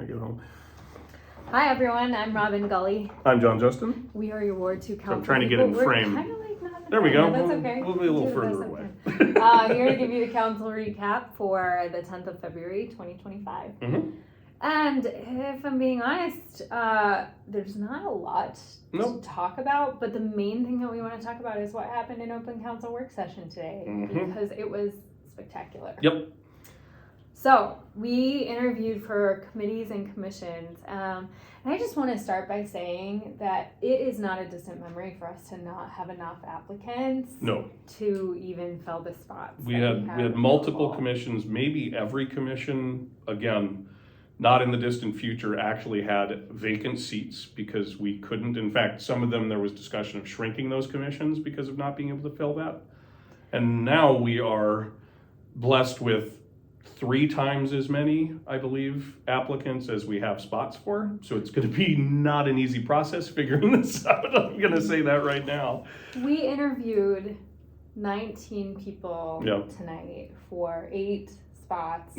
I get home. Hi everyone, I'm Robin Gully. I'm John Justin. We are your Ward 2 council. I'm trying to get in frame. Kind of like not there we go. That's okay. We'll be a little further away. Here to give you the council recap for the 10th of February, 2025. Mm-hmm. And if I'm being honest, there's not a lot to talk about, but the main thing that we want to talk about is what happened in open council work session today, because it was spectacular. Yep. So we interviewed for committees and commissions, and I just want to start by saying that it is not a distant memory for us to not have enough applicants to even fill the spots. We had multiple commissions, maybe every commission, again, not in the distant future, actually had vacant seats because we couldn't. In fact, some of them, there was discussion of shrinking those commissions because of not being able to fill that. And now we are blessed with 3 times as many, I believe, applicants as we have spots for. So it's going to be not an easy process figuring this out. I'm going to say that right now. We interviewed 19 people tonight for 8 spots.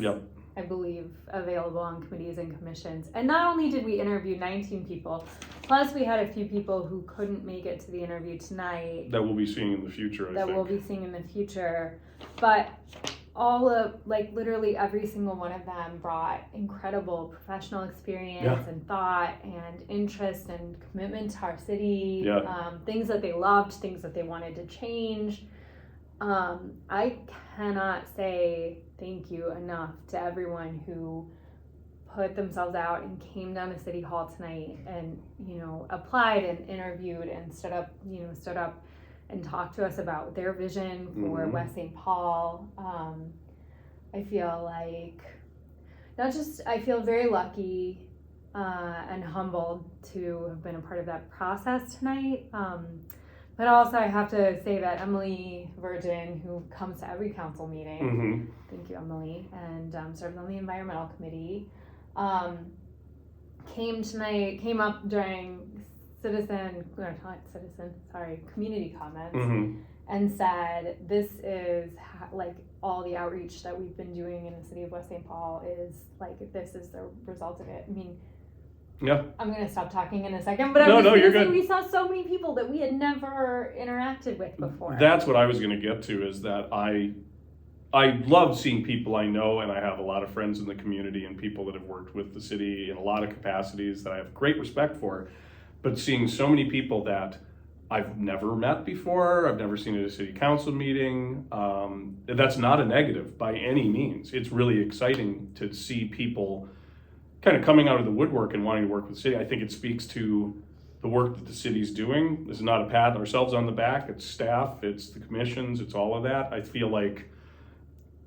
I believe, available on committees and commissions. And not only did we interview 19 people, plus we had a few people who couldn't make it to the interview tonight. That we'll be seeing in the future, I think. We'll be seeing in the future. But all of, literally every single one of them brought incredible professional experience and thought and interest and commitment to our city, things that they loved, things that they wanted to change. I cannot say thank you enough to everyone who put themselves out and came down to City Hall tonight and, applied and interviewed and stood up and talked to us about their vision for West St. Paul. I feel I feel very lucky and humbled to have been a part of that process tonight. But also I have to say that Emily Virgin, who comes to every council meeting, thank you, Emily, and serves on the environmental committee, came up during community comments and said, this is all the outreach that we've been doing in the city of West St. Paul is this is the result of it. I mean, I'm going to stop talking in a second, but I'm just going to say we saw so many people that we had never interacted with before. That's what I was going to get to, is that I love seeing people I know, and I have a lot of friends in the community and people that have worked with the city in a lot of capacities that I have great respect for, but seeing so many people that I've never met before, I've never seen at a city council meeting, that's not a negative by any means. It's really exciting to see people kind of coming out of the woodwork and wanting to work with the city. I think it speaks to the work that the city's doing. This is not a pat ourselves on the back. It's staff, it's the commissions, it's all of that. I feel like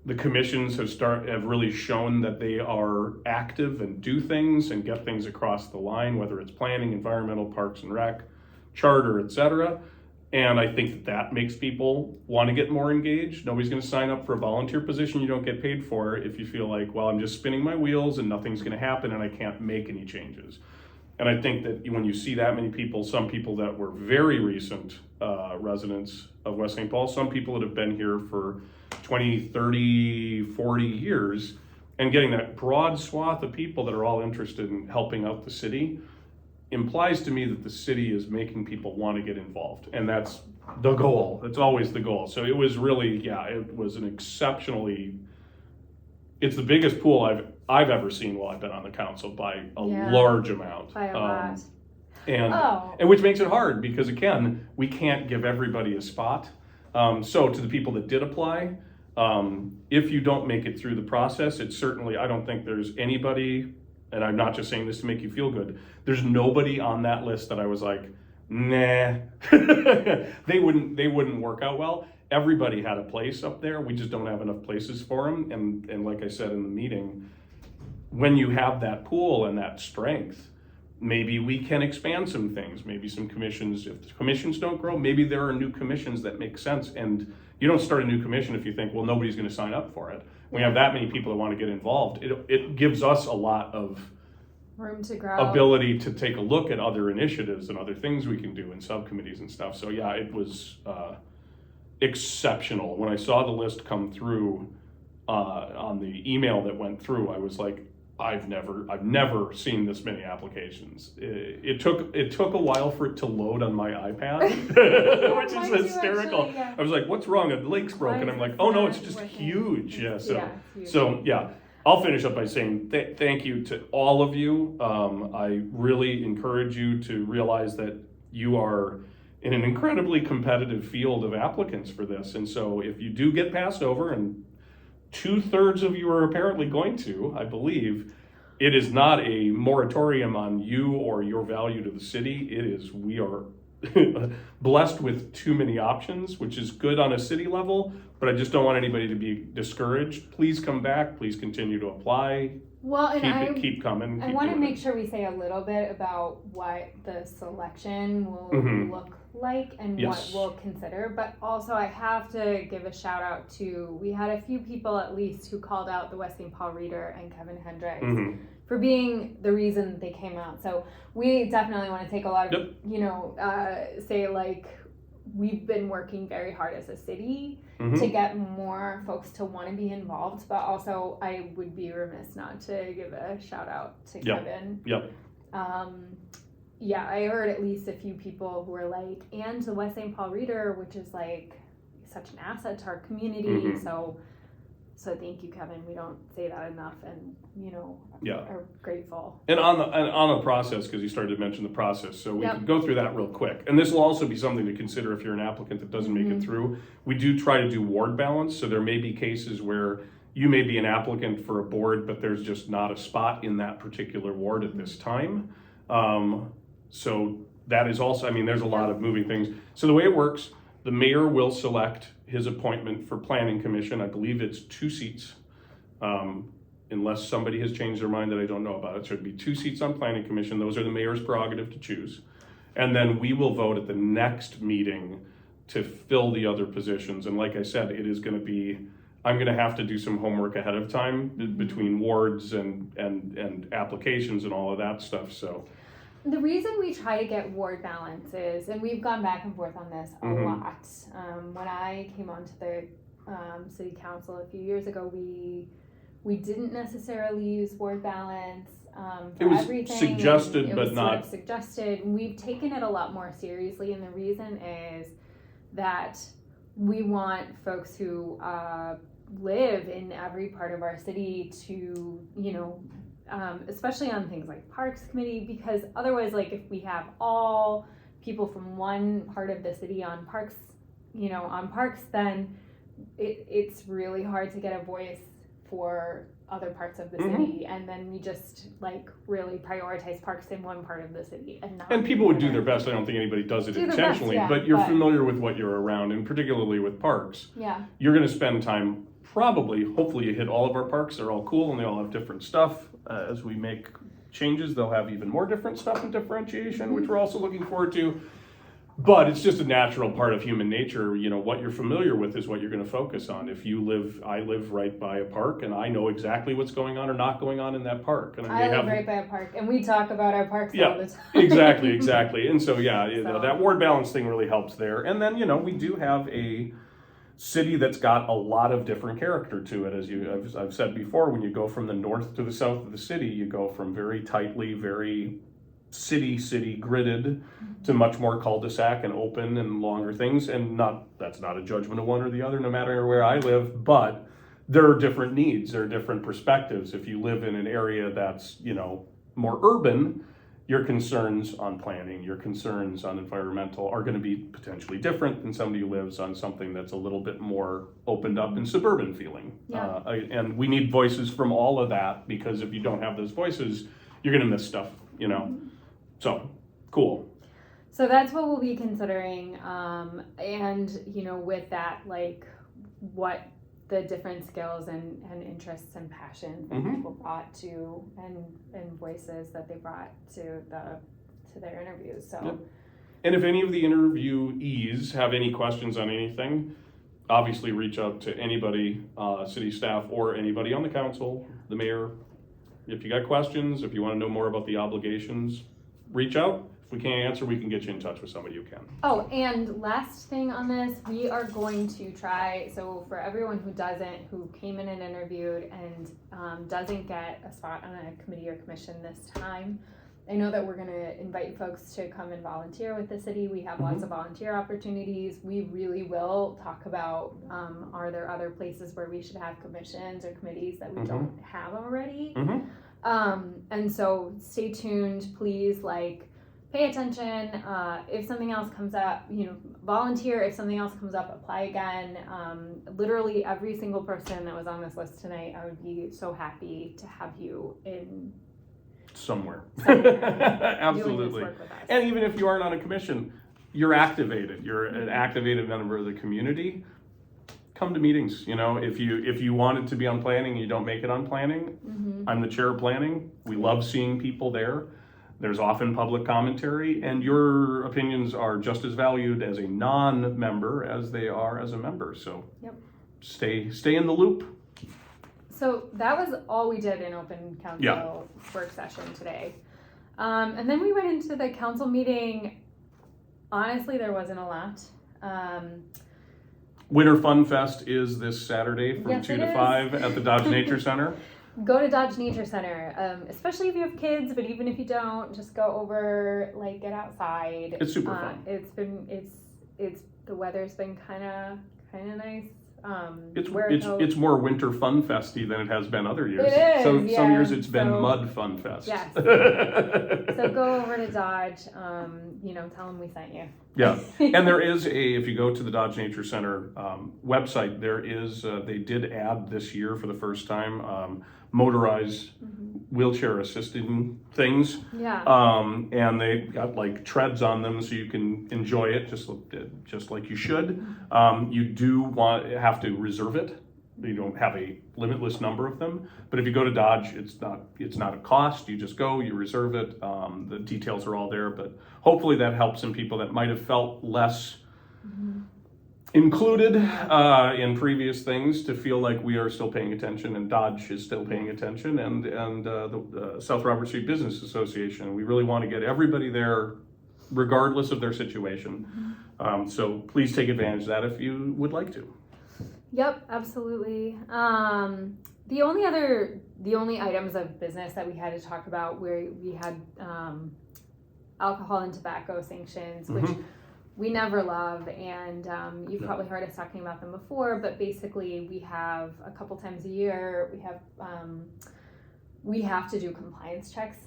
the commissions have really shown that they are active and do things and get things across the line, whether it's planning, environmental, parks and rec, charter, etc. And I think that makes people want to get more engaged. Nobody's going to sign up for a volunteer position you don't get paid for if you feel like, well, I'm just spinning my wheels and nothing's going to happen and I can't make any changes. And I think that when you see that many people, some people that were very recent residents of West St. Paul, some people that have been here for 20, 30, 40 years, and getting that broad swath of people that are all interested in helping out the city, implies to me that the city is making people want to get involved, and that's the goal. It's always the goal. So it was really, it was an exceptionally, it's the biggest pool I've ever seen while I've been on the council by a large amount. By a lot. And which makes it hard because, again, we can't give everybody a spot. So to the people that did apply, if you don't make it through the process, it's certainly, I don't think there's anybody, and I'm not just saying this to make you feel good, there's nobody on that list that I was like, nah, they wouldn't work out well. Everybody had a place up there. We just don't have enough places for them. And like I said in the meeting, when you have that pool and that strength, maybe we can expand some things. Maybe some commissions, if the commissions don't grow, maybe there are new commissions that make sense. And you don't start a new commission if you think, well, nobody's going to sign up for it. When you have that many people that want to get involved, it gives us a lot of room to grow, ability to take a look at other initiatives and other things we can do in subcommittees and stuff. So yeah, it was exceptional. When I saw the list come through on the email that went through, I was like, I've never seen this many applications. It took a while for it to load on my iPad, which is hysterical. Actually, yeah. I was like, "What's wrong? The link's broken." I'm like, "Oh no, it's just huge." Yeah. So yeah, I'll finish up by saying thank you to all of you. I really encourage you to realize that you are in an incredibly competitive field of applicants for this, and so if you do get passed over, and 2/3 of you are apparently going to, I believe, it is not a moratorium on you or your value to the city. It is, we are blessed with too many options, which is good on a city level, but I just don't want anybody to be discouraged. Please come back. Please continue to apply. Well, and keep coming. I want to make sure we say a little bit about what the selection will look like and what we'll consider, but also I have to give a shout out to, we had a few people at least who called out the West St. Paul Reader and Kevin Hendricks for being the reason they came out. So we definitely want to take a lot of, say like, we've been working very hard as a city to get more folks to want to be involved, but also I would be remiss not to give a shout out to Kevin. Yeah, I heard at least a few people who were like, and the West St. Paul Reader, which is like such an asset to our community. So thank you, Kevin. We don't say that enough, and are grateful. And on the process, because you started to mention the process, so we can go through that real quick. And this will also be something to consider if you're an applicant that doesn't make it through. We do try to do ward balance, so there may be cases where you may be an applicant for a board, but there's just not a spot in that particular ward at this time. So that is also, there's a lot of moving things. So the way it works, the mayor will select his appointment for planning commission. I believe it's 2 seats, unless somebody has changed their mind that I don't know about it. So it'd be 2 seats on planning commission. Those are the mayor's prerogative to choose. And then we will vote at the next meeting to fill the other positions. And like I said, it is going to be, I'm going to have to do some homework ahead of time between wards and applications and all of that stuff. So the reason we try to get ward balance is, and we've gone back and forth on this a lot. When I came onto the city council a few years ago, we didn't necessarily use ward balance for it was everything. Suggested, it but was not sort of suggested. We've taken it a lot more seriously, and the reason is that we want folks who live in every part of our city to, especially on things like Parks Committee, because otherwise, like if we have all people from one part of the city on Parks, then it's really hard to get a voice for other parts of the city, and then we just like really prioritize Parks in one part of the city and people would do their best. I don't think anybody does it intentionally, but you're familiar with what you're around, and particularly with parks. You're going to spend time, hopefully you hit all of our parks. They're all cool and they all have different stuff. As we make changes, they'll have even more different stuff and differentiation, which we're also looking forward to. But it's just a natural part of human nature. What you're familiar with is what you're going to focus on. I live right by a park, and I know exactly what's going on or not going on in that park. And I live right by a park, and we talk about our parks all the time. Exactly. And so, that ward balance thing really helps there. And then, we do have a city that's got a lot of different character to it. As I've said before, when you go from the north to the south of the city, you go from very tightly, very city gridded to much more cul-de-sac and open and longer things. And that's not a judgment of one or the other, no matter where I live, but there are different needs, there are different perspectives. If you live in an area that's, more urban, your concerns on planning, your concerns on environmental are going to be potentially different than somebody who lives on something that's a little bit more opened up and suburban feeling. And we need voices from all of that, because if you don't have those voices, you're going to miss stuff, So, cool. So that's what we'll be considering. And, with that, like what the different skills and interests and passions that people brought to and voices that they brought to their interviews. So And if any of the interviewees have any questions on anything, obviously reach out to anybody, city staff or anybody on the council, the mayor. If you got questions, if you want to know more about the obligations, reach out. If we can't answer, we can get you in touch with somebody who can. Oh, and last thing on this, we are going to try, so for everyone who came in and interviewed and doesn't get a spot on a committee or commission this time, I know that we're going to invite folks to come and volunteer with the city. We have lots of volunteer opportunities. We really will talk about, are there other places where we should have commissions or committees that we don't have already? And so stay tuned, please, pay attention. If something else comes up, volunteer. If something else comes up, apply again. Literally every single person that was on this list tonight, I would be so happy to have you in somewhere. doing this Absolutely. work with us. And even if you aren't on a commission, you're activated. You're an activated member of the community. Come to meetings. If you wanted to be on planning and you don't make it on planning, I'm the chair of planning. We love seeing people there. There's often public commentary, and your opinions are just as valued as a non-member as they are as a member. So stay in the loop. So that was all we did in open council work session today. And then we went into the council meeting. Honestly, there wasn't a lot. Winter Fun Fest is this Saturday from Yes, 2 it to is. 5 at the Dodge Nature Center. Go to Dodge Nature Center, especially if you have kids, but even if you don't, just go over, get outside. It's super fun. It's the weather's been kind of nice. It's more Winter Fun Festy than it has been other years. It is, Some yeah. years it's been Mud Fun Fest. Yes. So go over to Dodge, tell them we sent you. Yeah, and there is if you go to the Dodge Nature Center website, there is, they did add this year for the first time, motorized wheelchair assisted things. Yeah. And they got treads on them so you can enjoy it just like you should. You do have to reserve it. You don't have a limitless number of them, but if you go to Dodge, it's not a cost. You just go, you reserve it. The details are all there, but hopefully that helps some people that might have felt less included in previous things to feel like we are still paying attention, and Dodge is still paying attention, and the South Robert Street Business Association. We really want to get everybody there, regardless of their situation. So please take advantage of that if you would like to. Yep, absolutely. The only items of business that we had to talk about where we had alcohol and tobacco sanctions, which we never love, and you've probably heard us talking about them before, but basically we have a couple times a year, we have to do compliance checks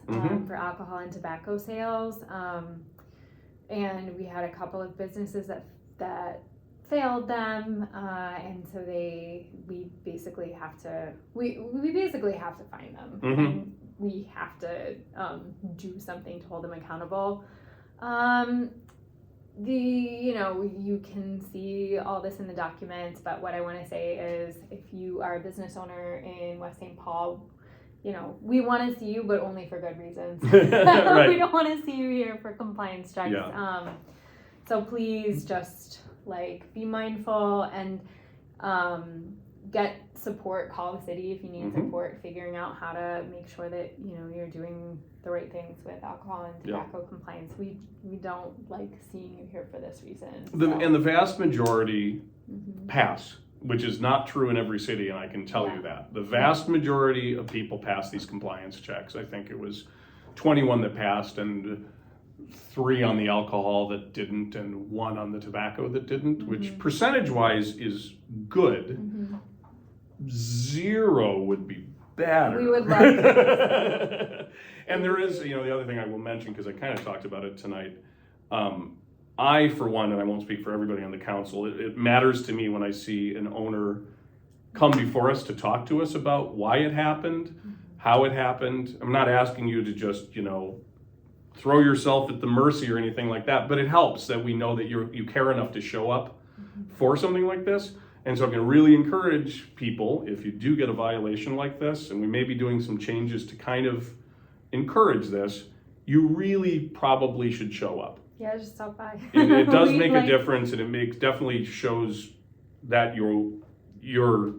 for alcohol and tobacco sales, and we had a couple of businesses that failed them, and so we basically have to find them, and we have to do something to hold them accountable. You can see all this in the documents, but what I want to say is, if you are a business owner in West St. Paul, we want to see you, but only for good reasons. Right. We don't want to see you here for compliance checks. Yeah. So please just be mindful and get support. Call the city if you need support figuring out how to make sure that you're doing the right things with alcohol and tobacco compliance. We don't like seeing you here for this reason. And the vast majority pass, which is not true in every city, and I can tell you that. The vast majority of people pass these compliance checks. I think it was 21 that passed, and 3 on the alcohol that didn't, and 1 on the tobacco that didn't, which percentage-wise is good. 0 would be better. We would love to. And there is, the other thing I will mention, because I kind of talked about it tonight, I, for one, and I won't speak for everybody on the council, it matters to me when I see an owner come before us to talk to us about why it happened, how it happened. I'm not asking you to just, throw yourself at the mercy or anything like that, but it helps that we know that you care enough to show up for something like this. And so I'm going to really encourage people, if you do get a violation like this, and we may be doing some changes to kind of encourage this, you really probably should show up. Yeah, just stop by. It does make a difference, and it definitely shows that you're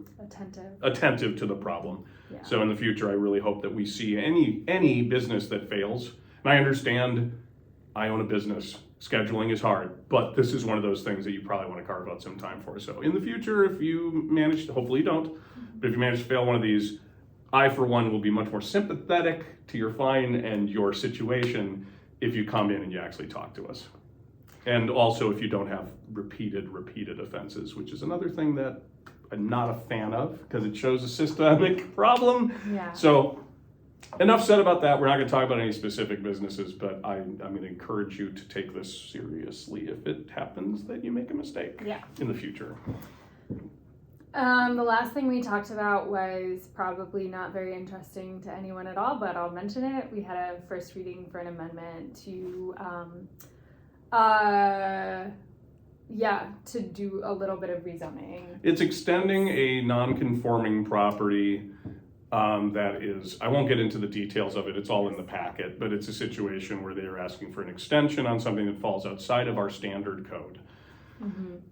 attentive to the problem. Yeah. So in the future, I really hope that we see any business that fails, And I understand I own a business. Scheduling is hard, but this is one of those things that you probably want to carve out some time for. So in the future, if you manage to, hopefully you don't, but if you manage to fail one of these, I, for one, will be much more sympathetic to your fine and your situation if you come in and you actually talk to us. And also if you don't have repeated offenses, which is another thing that I'm not a fan of because it shows a systemic problem. Yeah. So enough said about that. We're not going to talk about any specific businesses, but I'm going to encourage you to take this seriously if it happens that you make a mistake in the future. The last thing we talked about was probably not very interesting to anyone at all, but I'll mention it. We had a first reading for an amendment to to do a little bit of rezoning. It's extending a non-conforming property that is, I won't get into the details of it, it's all in the packet, but it's a situation where they are asking for an extension on something that falls outside of our standard code.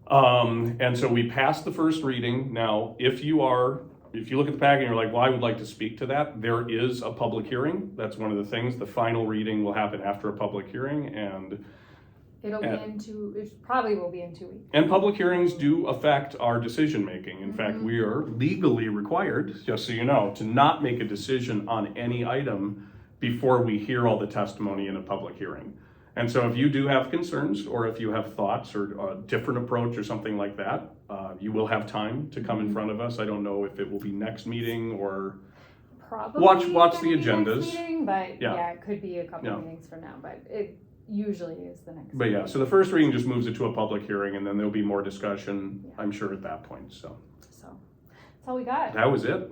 And so we passed the first reading. Now, if you look at the packet and you're like, well, I would like to speak to that, there is a public hearing. That's one of the things. The final reading will happen after a public hearing, and it probably will be in 2 weeks. And public hearings do affect our decision making. In fact, we are legally required, just so you know, to not make a decision on any item before we hear all the testimony in a public hearing. And so if you do have concerns, or if you have thoughts or a different approach or something like that, you will have time to come in front of us. I don't know if it will be next meeting or probably watch the gonna be agendas. Next meeting, but it could be a couple meetings from now, but it usually is the next But meeting. so the first reading just moves it to a public hearing, and then there'll be more discussion, I'm sure, at that point. So that's all we got. that was it.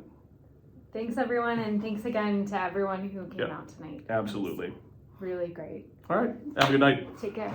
Thanks everyone, and thanks again to everyone who came out tonight. Absolutely. Really great. All right. Have a good night. Take care.